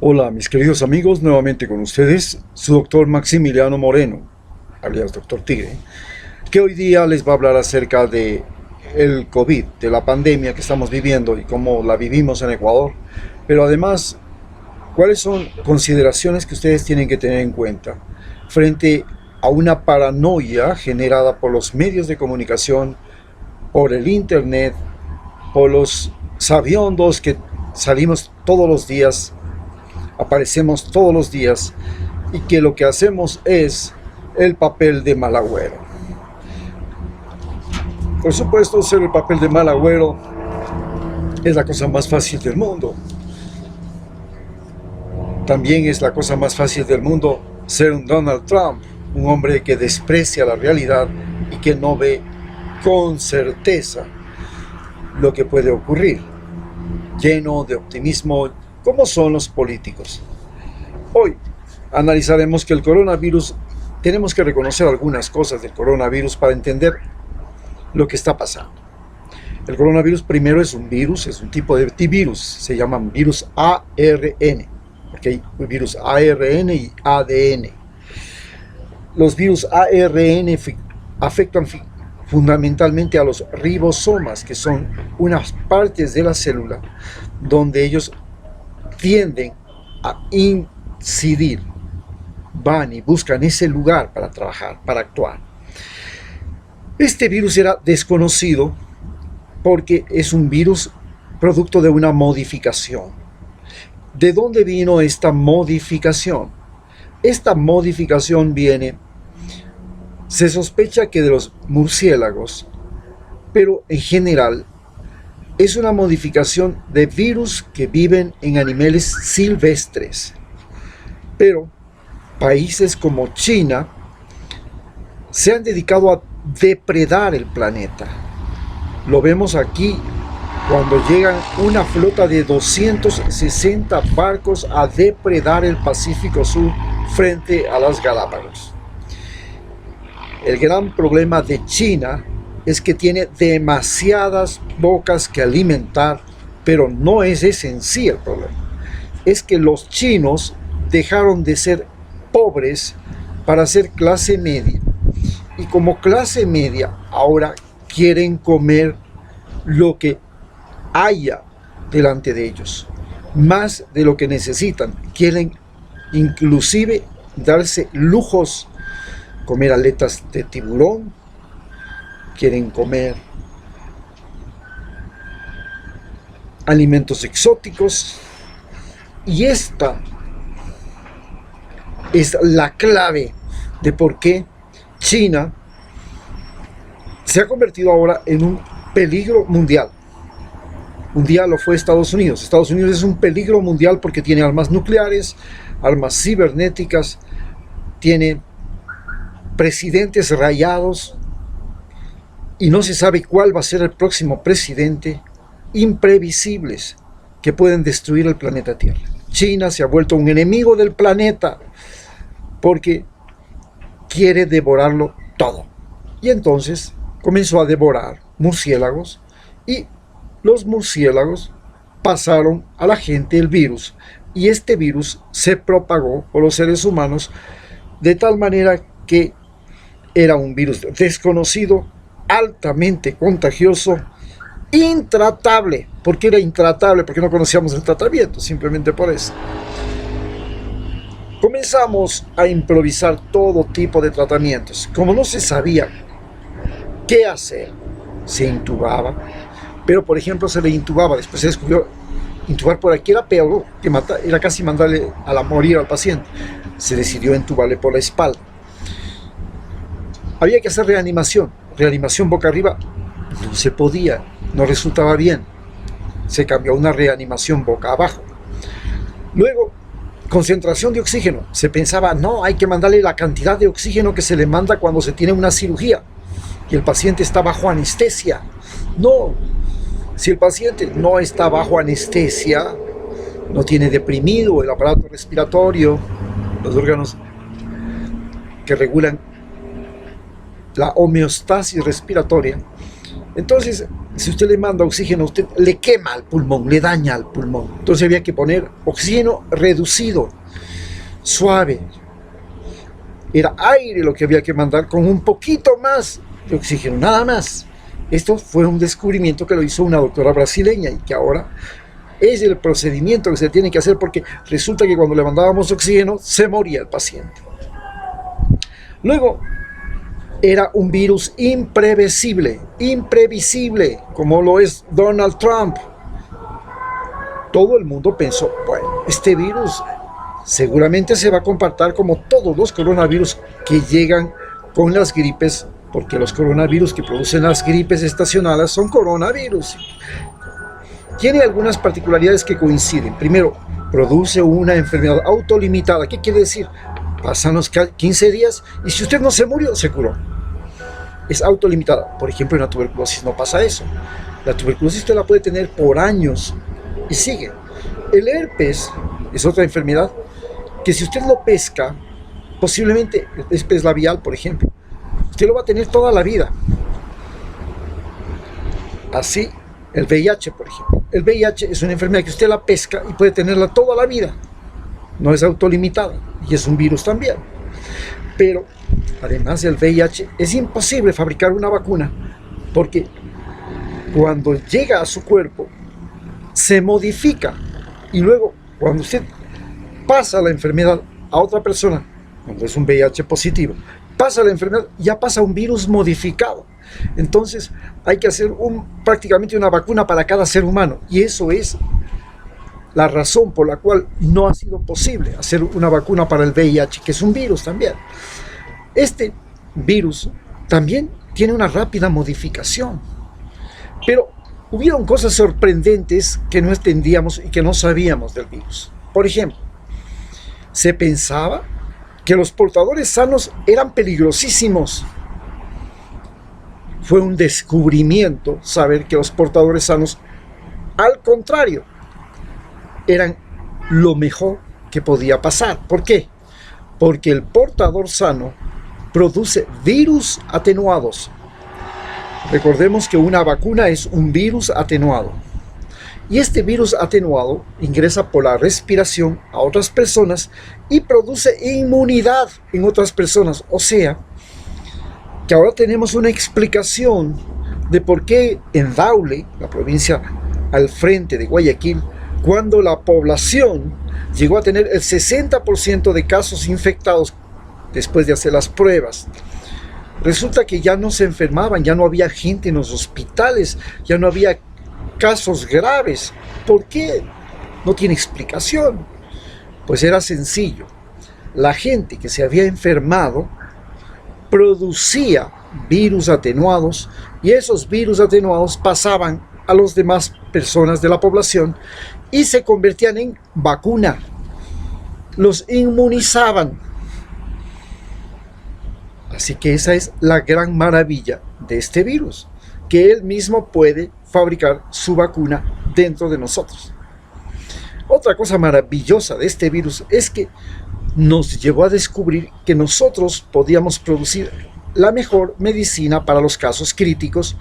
Hola mis queridos amigos, nuevamente con ustedes, su doctor Maximiliano Moreno, alias Doctor Tigre, que hoy día les va a hablar acerca de el COVID, de la pandemia que estamos viviendo y cómo la vivimos en Ecuador, pero además, cuáles son consideraciones que ustedes tienen que tener en cuenta frente a una paranoia generada por los medios de comunicación, por el internet, por los sabiondos que salimos todos los días, aparecemos todos los días y que lo que hacemos es el papel de mal agüero. Por supuesto, ser el papel de mal agüero es la cosa más fácil del mundo. También es la cosa más fácil del mundo ser un Donald Trump, un hombre que desprecia la realidad y que no ve con certeza lo que puede ocurrir, lleno de optimismo, como son los políticos. Hoy analizaremos que el coronavirus, tenemos que reconocer algunas cosas del coronavirus para entender lo que está pasando. El coronavirus primero es un virus, es un tipo de virus, se llaman virus ARN, porque hay virus ARN y ADN. Los virus ARN afectan fundamentalmente a los ribosomas, que son unas partes de la célula donde ellos tienden a incidir, van y buscan ese lugar para trabajar, para actuar. Este virus era desconocido porque es un virus producto de una modificación. ¿De dónde vino esta modificación? Esta modificación viene, se sospecha que de los murciélagos, pero en general es una modificación de virus que viven en animales silvestres. Pero países como China se han dedicado a depredar el planeta. Lo vemos aquí cuando llegan una flota de 260 barcos a depredar el Pacífico Sur frente a las Galápagos. El gran problema de China es que tiene demasiadas bocas que alimentar, pero no es ese en sí el problema. Es que los chinos dejaron de ser pobres para ser clase media. Y como clase media ahora quieren comer lo que haya delante de ellos, más de lo que necesitan. Quieren inclusive darse lujos, comer aletas de tiburón, quieren comer alimentos exóticos, y esta es la clave de por qué China se ha convertido ahora en un peligro mundial. Un día lo fue Estados Unidos. Estados Unidos es un peligro mundial porque tiene armas nucleares, armas cibernéticas, tiene presidentes rayados, y no se sabe cuál va a ser el próximo presidente, imprevisibles, que pueden destruir el planeta Tierra. China se ha vuelto un enemigo del planeta porque quiere devorarlo todo. Y entonces comenzó a devorar murciélagos, y los murciélagos pasaron a la gente el virus, y este virus se propagó por los seres humanos de tal manera que era un virus desconocido, altamente contagioso, intratable. ¿Por qué era intratable? Porque no conocíamos el tratamiento, simplemente por eso. Comenzamos a improvisar todo tipo de tratamientos. Como no se sabía qué hacer, se intubaba, pero por ejemplo se le intubaba, después se descubrió intubar por aquí era peor, que era casi mandarle a la morir al paciente. Se decidió intubarle por la espalda. Había que hacer reanimación boca arriba, no se podía, no resultaba bien. Se cambió a una reanimación boca abajo. Luego, concentración de oxígeno. Se pensaba, no, hay que mandarle la cantidad de oxígeno que se le manda cuando se tiene una cirugía y el paciente está bajo anestesia. No, si el paciente no está bajo anestesia, no tiene deprimido el aparato respiratorio, los órganos que regulan la homeostasis respiratoria, Entonces, si usted le manda oxígeno, usted le quema al pulmón, le daña al pulmón. Entonces había que poner oxígeno reducido, suave. Era aire lo que había que mandar con un poquito más de oxígeno, nada más. Esto fue un descubrimiento que lo hizo una doctora brasileña y que ahora es el procedimiento que se tiene que hacer, porque resulta que cuando le mandábamos oxígeno se moría el paciente. Luego, era un virus imprevisible, como lo es Donald Trump. Todo el mundo pensó, bueno, este virus seguramente se va a comportar como todos los coronavirus que llegan con las gripes, porque los coronavirus que producen las gripes estacionales son coronavirus. Tiene algunas particularidades que coinciden. Primero, produce una enfermedad autolimitada. ¿Qué quiere decir? Pasan los 15 días y si usted no se murió, se curó. Es autolimitada. Por ejemplo, en la tuberculosis no pasa eso. La tuberculosis usted la puede tener por años y sigue. El herpes es otra enfermedad que si usted lo pesca, posiblemente el herpes labial, por ejemplo, usted lo va a tener toda la vida. Así, el VIH, por ejemplo. El VIH es una enfermedad que usted la pesca y puede tenerla toda la vida. No es autolimitada y es un virus también. Pero además del VIH, es imposible fabricar una vacuna porque cuando llega a su cuerpo se modifica y luego cuando usted pasa la enfermedad a otra persona, cuando es un VIH positivo, pasa la enfermedad, ya pasa un virus modificado. Entonces hay que hacer prácticamente una vacuna para cada ser humano y eso es la razón por la cual no ha sido posible hacer una vacuna para el VIH, que es un virus también. Este virus también tiene una rápida modificación, pero hubieron cosas sorprendentes que no entendíamos y que no sabíamos del virus. Por ejemplo, se pensaba que los portadores sanos eran peligrosísimos. Fue un descubrimiento saber que los portadores sanos, al contrario, eran lo mejor que podía pasar. ¿Por qué? Porque el portador sano produce virus atenuados. Recordemos que una vacuna es un virus atenuado. Y este virus atenuado ingresa por la respiración a otras personas y produce inmunidad en otras personas. O sea, que ahora tenemos una explicación de por qué en Daule, la provincia al frente de Guayaquil, cuando la población llegó a tener el 60% de casos infectados después de hacer las pruebas, resulta que ya no se enfermaban, ya no había gente en los hospitales, ya no había casos graves. ¿Por qué? No tiene explicación. Pues era sencillo. La gente que se había enfermado producía virus atenuados y esos virus atenuados pasaban a las demás personas de la población y se convertían en vacuna. Los inmunizaban. Así que esa es la gran maravilla de este virus, que él mismo puede fabricar su vacuna dentro de nosotros. Otra cosa maravillosa de este virus es que nos llevó a descubrir que nosotros podíamos producir la mejor medicina para los casos críticos,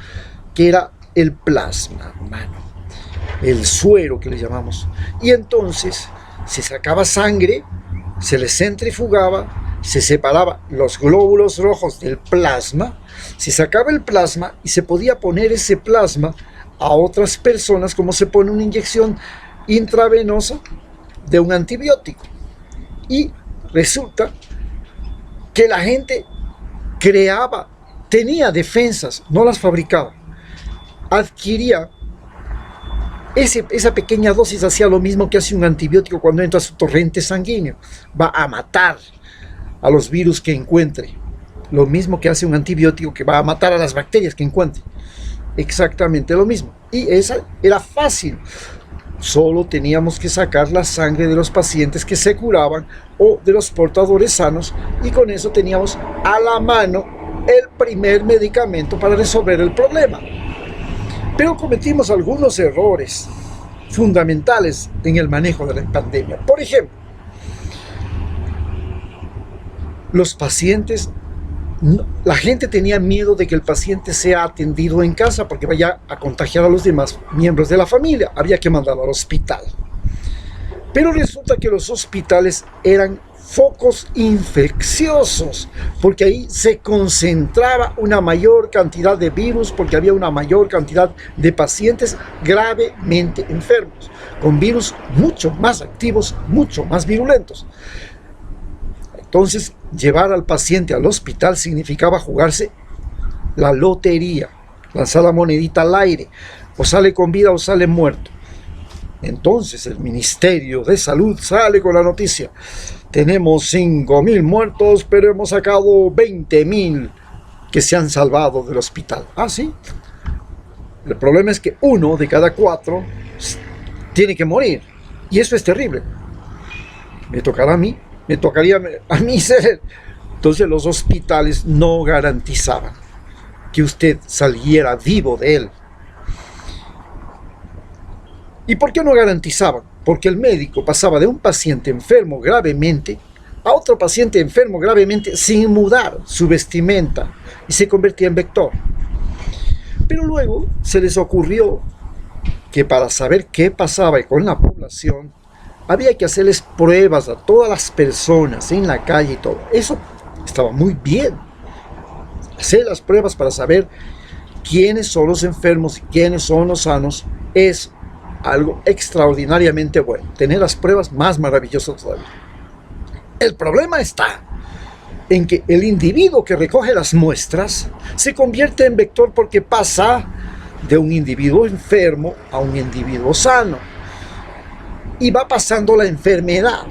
que era el plasma humano, el suero que le llamamos. Y entonces se sacaba sangre, se le centrifugaba, se separaba los glóbulos rojos del plasma, se sacaba el plasma y se podía poner ese plasma a otras personas como se pone una inyección intravenosa de un antibiótico. Y resulta que la gente tenía defensas, no las fabricaba, adquiría esa pequeña dosis, hacía lo mismo que hace un antibiótico cuando entra a su torrente sanguíneo, va a matar a los virus que encuentre, lo mismo que hace un antibiótico que va a matar a las bacterias que encuentre, exactamente lo mismo. Y esa era fácil, solo teníamos que sacar la sangre de los pacientes que se curaban o de los portadores sanos y con eso teníamos a la mano el primer medicamento para resolver el problema. Pero cometimos algunos errores fundamentales en el manejo de la pandemia. Por ejemplo, los pacientes La gente tenía miedo de que el paciente sea atendido en casa porque vaya a contagiar a los demás miembros de la familia. Había que mandarlo al hospital. Pero resulta que los hospitales eran focos infecciosos, porque ahí se concentraba una mayor cantidad de virus, porque había una mayor cantidad de pacientes gravemente enfermos, con virus mucho más activos, mucho más virulentos. Entonces, llevar al paciente al hospital significaba jugarse la lotería, lanzar la monedita al aire, o sale con vida o sale muerto. Entonces el Ministerio de Salud sale con la noticia: tenemos 5.000 muertos, pero hemos sacado 20.000 que se han salvado del hospital. Ah, sí. El problema es que 1 de cada 4 tiene que morir. Y eso es terrible. Me tocará a mí, me tocaría a mí ser. Entonces los hospitales no garantizaban que usted saliera vivo de él. ¿Y por qué no garantizaban? Porque el médico pasaba de un paciente enfermo gravemente a otro paciente enfermo gravemente sin mudar su vestimenta y se convertía en vector. Pero luego se les ocurrió que para saber qué pasaba con la población había que hacerles pruebas a todas las personas en la calle y todo. Eso estaba muy bien. Hacer las pruebas para saber quiénes son los enfermos y quiénes son los sanos es algo extraordinariamente bueno. Tener las pruebas más maravillosas todavía. El problema está en que el individuo que recoge las muestras se convierte en vector porque pasa de un individuo enfermo a un individuo sano y va pasando la enfermedad.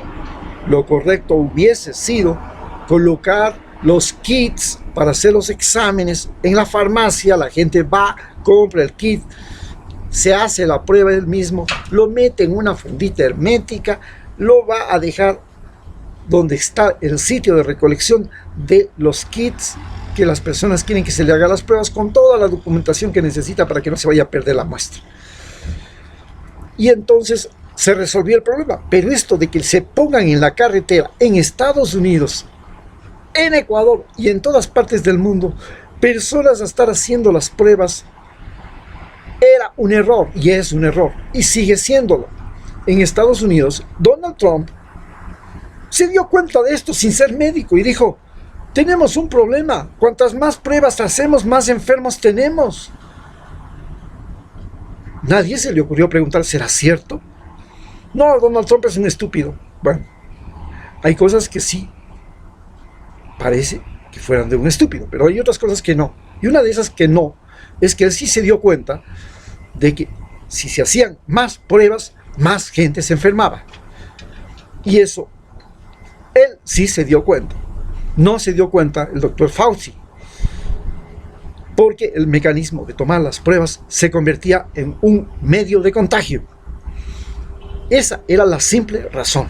Lo correcto hubiese sido colocar los kits para hacer los exámenes en la farmacia. La gente va, compra el kit, se hace la prueba él mismo, lo mete en una fundita hermética, lo va a dejar donde está el sitio de recolección de los kits que las personas quieren que se le haga las pruebas, con toda la documentación que necesita para que no se vaya a perder la muestra. Y entonces se resolvió el problema. Pero esto de que se pongan en la carretera en Estados Unidos, en Ecuador y en todas partes del mundo personas a estar haciendo las pruebas, era un error, y es un error, y sigue siéndolo. En Estados Unidos, Donald Trump se dio cuenta de esto sin ser médico y dijo: tenemos un problema, cuantas más pruebas hacemos, más enfermos tenemos. Nadie se le ocurrió preguntar: ¿será cierto? No, Donald Trump es un estúpido. Bueno, hay cosas que sí parece que fueran de un estúpido, pero hay otras cosas que no. Y una de esas que no es que él sí se dio cuenta de que si se hacían más pruebas, más gente se enfermaba. Y eso, él sí se dio cuenta. No se dio cuenta el doctor Fauci, porque el mecanismo de tomar las pruebas se convertía en un medio de contagio. Esa era la simple razón.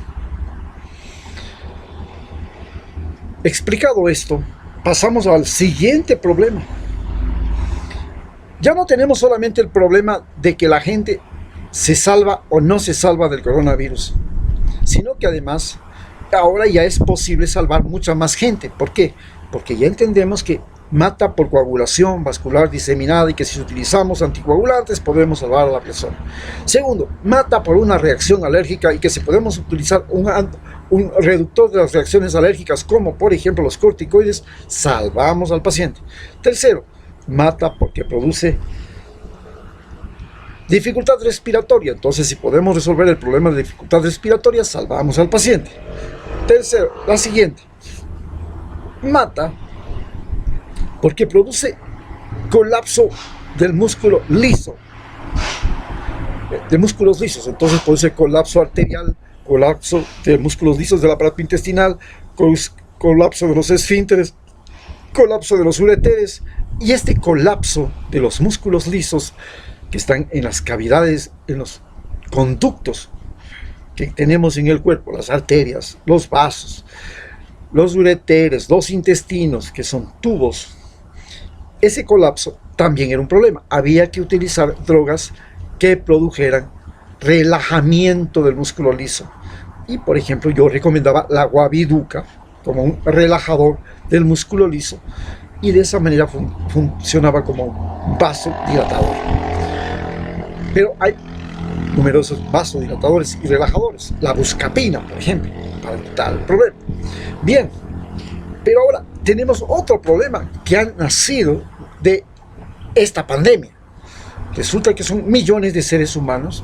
Explicado esto, pasamos al siguiente problema. Ya no tenemos solamente el problema de que la gente se salva o no se salva del coronavirus, sino que además ahora ya es posible salvar mucha más gente. ¿Por qué? Porque ya entendemos que mata por coagulación vascular diseminada y que si utilizamos anticoagulantes podemos salvar a la persona. Segundo, mata por una reacción alérgica y que si podemos utilizar un reductor de las reacciones alérgicas, como por ejemplo los corticoides, salvamos al paciente. Tercero, mata porque produce dificultad respiratoria. Entonces, si podemos resolver el problema de dificultad respiratoria, salvamos al paciente. Tercero, la siguiente, mata porque produce colapso del músculo liso, de músculos lisos. Entonces produce colapso arterial, colapso de músculos lisos del aparato intestinal, colapso de los esfínteres, colapso de los ureteres. Y este colapso de los músculos lisos que están en las cavidades, en los conductos que tenemos en el cuerpo, las arterias, los vasos, los ureteres, los intestinos, que son tubos, ese colapso también era un problema. Había que utilizar drogas que produjeran relajamiento del músculo liso. Y por ejemplo, yo recomendaba la guabiduca, como un relajador del músculo liso, y de esa manera funcionaba como un vasodilatador. Pero hay numerosos vasodilatadores y relajadores, la buscapina, por ejemplo, para evitar el problema. Bien, pero ahora tenemos otro problema que ha nacido de esta pandemia. Resulta que son millones de seres humanos.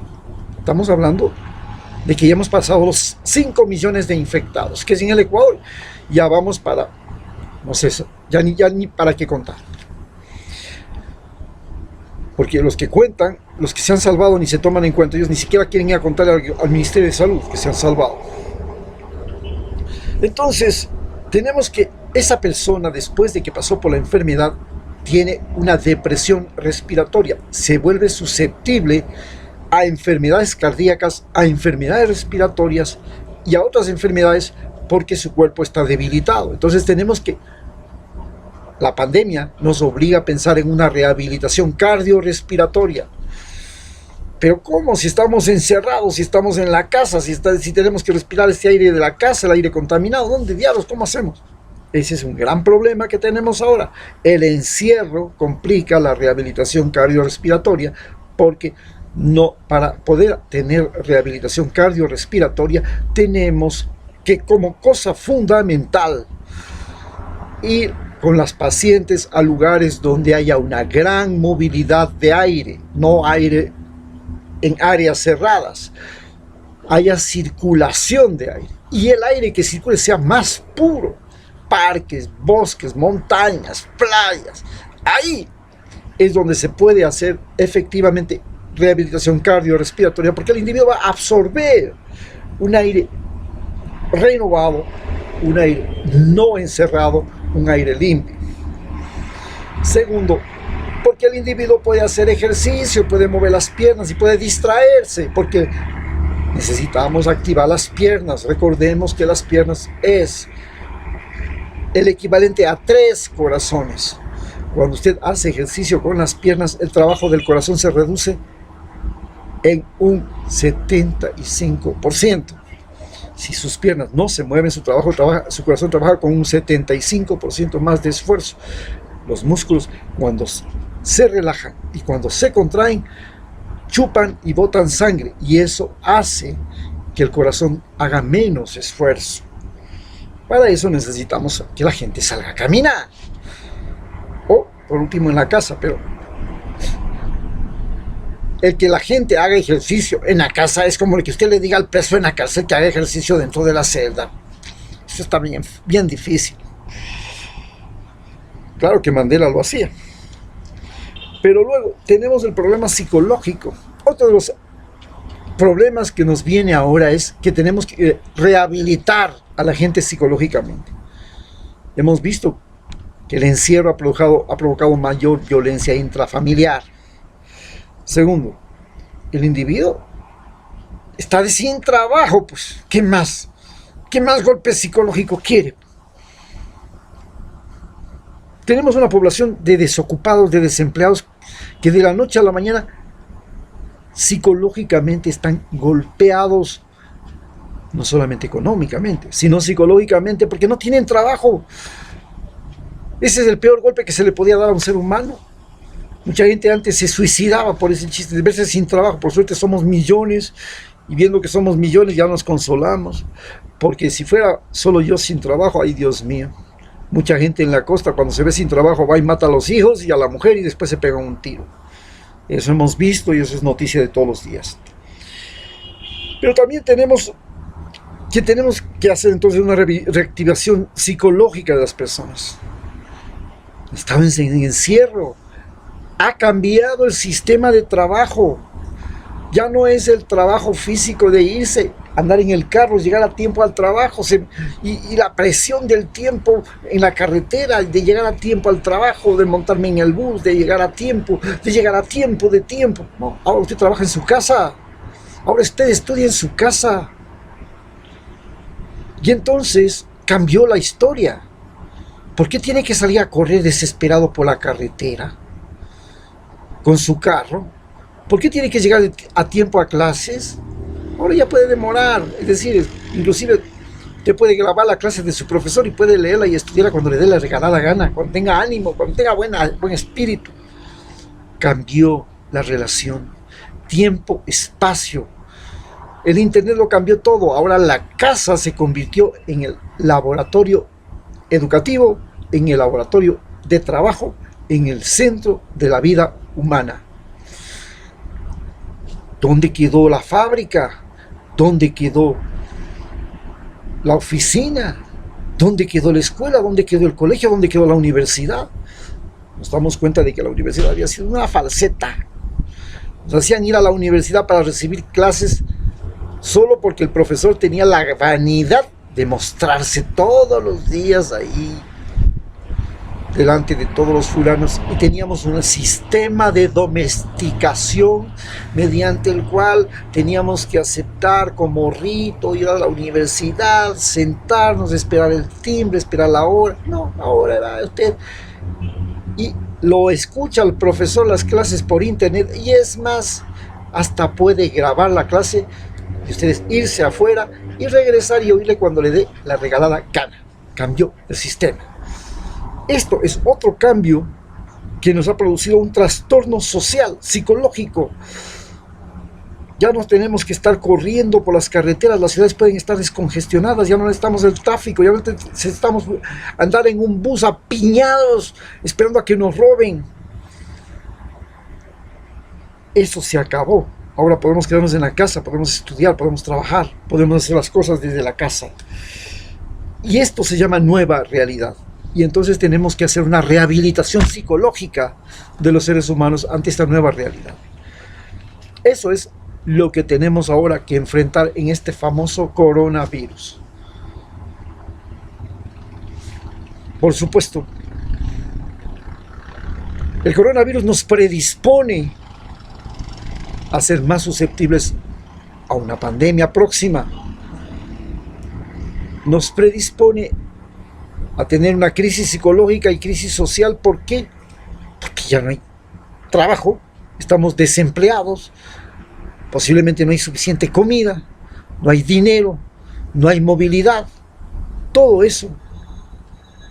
Estamos hablando de que ya hemos pasado los 5 millones de infectados, que es en el Ecuador. Ya vamos para, no sé, ya ni para qué contar. Porque los que cuentan, los que se han salvado ni se toman en cuenta, ellos ni siquiera quieren ir a contar al Ministerio de Salud que se han salvado. Entonces, tenemos que esa persona, después de que pasó por la enfermedad, tiene una depresión respiratoria, se vuelve susceptible a enfermedades cardíacas, a enfermedades respiratorias y a otras enfermedades porque su cuerpo está debilitado. Entonces tenemos que, la pandemia nos obliga a pensar en una rehabilitación cardiorrespiratoria. Pero ¿cómo? Si estamos encerrados, si estamos en la casa, si tenemos que respirar este aire de la casa, el aire contaminado, ¿dónde diablos? ¿Cómo hacemos? Ese es un gran problema que tenemos ahora. El encierro complica la rehabilitación cardiorrespiratoria porque para poder tener rehabilitación cardiorrespiratoria tenemos que, como cosa fundamental, ir con las pacientes a lugares donde haya una gran movilidad de aire, no aire en áreas cerradas, haya circulación de aire y el aire que circule sea más puro. Parques, bosques, montañas, playas, ahí es donde se puede hacer efectivamente rehabilitación cardiorrespiratoria, porque el individuo va a absorber un aire renovado, un aire no encerrado, un aire limpio. Segundo, porque el individuo puede hacer ejercicio, puede mover las piernas y puede distraerse, porque necesitamos activar las piernas. Recordemos que las piernas es el equivalente a 3 corazones. Cuando usted hace ejercicio con las piernas, el trabajo del corazón se reduce en un 75%. Si sus piernas no se mueven, su corazón trabaja con un 75% más de esfuerzo. Los músculos, cuando se relajan y cuando se contraen, chupan y botan sangre, y eso hace que el corazón haga menos esfuerzo. Para eso necesitamos que la gente salga a caminar, o por último en la casa, pero el que la gente haga ejercicio en la casa es como el que usted le diga al preso en la cárcel que haga ejercicio dentro de la celda. Eso está bien difícil. Claro que Mandela lo hacía. Pero luego tenemos el problema psicológico. Otro de los problemas que nos viene ahora es que tenemos que rehabilitar a la gente psicológicamente. Hemos visto que el encierro ha provocado mayor violencia intrafamiliar. Segundo, el individuo está sin trabajo, pues, ¿qué más? ¿Qué más golpe psicológico quiere? Tenemos una población de desocupados, de desempleados, que de la noche a la mañana psicológicamente están golpeados, no solamente económicamente, sino psicológicamente, porque no tienen trabajo. Ese es el peor golpe que se le podía dar a un ser humano. Mucha gente antes se suicidaba por ese chiste de verse sin trabajo. Por suerte somos millones, y viendo que somos millones ya nos consolamos, porque si fuera solo yo sin trabajo, ay Dios mío, mucha gente en la costa cuando se ve sin trabajo va y mata a los hijos y a la mujer y después se pega un tiro. Eso hemos visto y eso es noticia de todos los días. Pero también tenemos que hacer entonces una reactivación psicológica de las personas. Estaban en encierro. Ha cambiado el sistema de trabajo. Ya no es el trabajo físico de irse, andar en el carro, llegar a tiempo al trabajo, y la presión del tiempo en la carretera, de llegar a tiempo al trabajo, de montarme en el bus, de llegar a tiempo, de tiempo. No, ahora usted trabaja en su casa, ahora usted estudia en su casa. Y entonces cambió la historia. ¿Por qué tiene que salir a correr desesperado por la carretera con su carro? ¿Por qué tiene que llegar a tiempo a clases? Ahora ya puede demorar, es decir, inclusive Usted puede grabar la clase de su profesor y puede leerla y estudiarla cuando le dé la regalada gana, cuando tenga ánimo, cuando tenga buen espíritu. Cambió la relación, tiempo, espacio. El internet lo cambió todo. Ahora la casa se convirtió en el laboratorio educativo, en el laboratorio de trabajo, en el centro de la vida humana. ¿Dónde quedó la fábrica? ¿Dónde quedó la oficina? ¿Dónde quedó la escuela? ¿Dónde quedó el colegio? ¿Dónde quedó la universidad? Nos damos cuenta de que la universidad había sido una falseta. Nos hacían ir a la universidad para recibir clases solo porque el profesor tenía la vanidad de mostrarse todos los días ahí delante de todos los fulanos, y teníamos un sistema de domesticación mediante el cual teníamos que aceptar como rito ir a la universidad, sentarnos, esperar el timbre, esperar la hora. No, ahora era usted y lo escucha el profesor las clases por internet, y es más, hasta puede grabar la clase y ustedes irse afuera y regresar y oírle cuando le dé la regalada gana. Cambió el sistema. Esto es otro cambio que nos ha producido un trastorno social, psicológico. Ya no tenemos que estar corriendo por las carreteras, las ciudades pueden estar descongestionadas, ya no necesitamos el tráfico, ya no necesitamos andar en un bus apiñados esperando a que nos roben. Eso se acabó. Ahora podemos quedarnos en la casa, podemos estudiar, podemos trabajar, podemos hacer las cosas desde la casa. Y esto se llama nueva realidad. Y entonces tenemos que hacer una rehabilitación psicológica de los seres humanos ante esta nueva realidad. Eso es lo que tenemos ahora que enfrentar en este famoso coronavirus. Por supuesto, el coronavirus nos predispone a ser más susceptibles a una pandemia próxima. Nos predispone a tener una crisis psicológica y crisis social. ¿Por qué? Porque ya no hay trabajo, estamos desempleados, posiblemente no hay suficiente comida, no hay dinero, no hay movilidad. Todo eso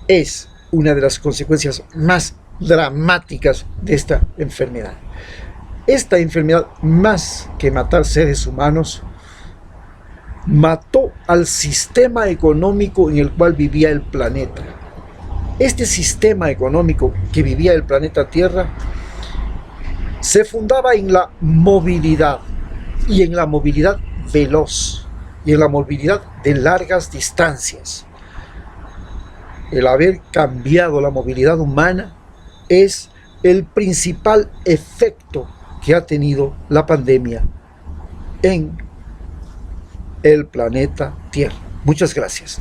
es una de las consecuencias más dramáticas de esta enfermedad. Esta enfermedad, más que matar seres humanos, mató al sistema económico en el cual vivía el planeta. Este sistema económico que vivía el planeta Tierra se fundaba en la movilidad, y en la movilidad veloz, y en la movilidad de largas distancias. El haber cambiado la movilidad humana es el principal efecto que ha tenido la pandemia en el planeta Tierra. Muchas gracias.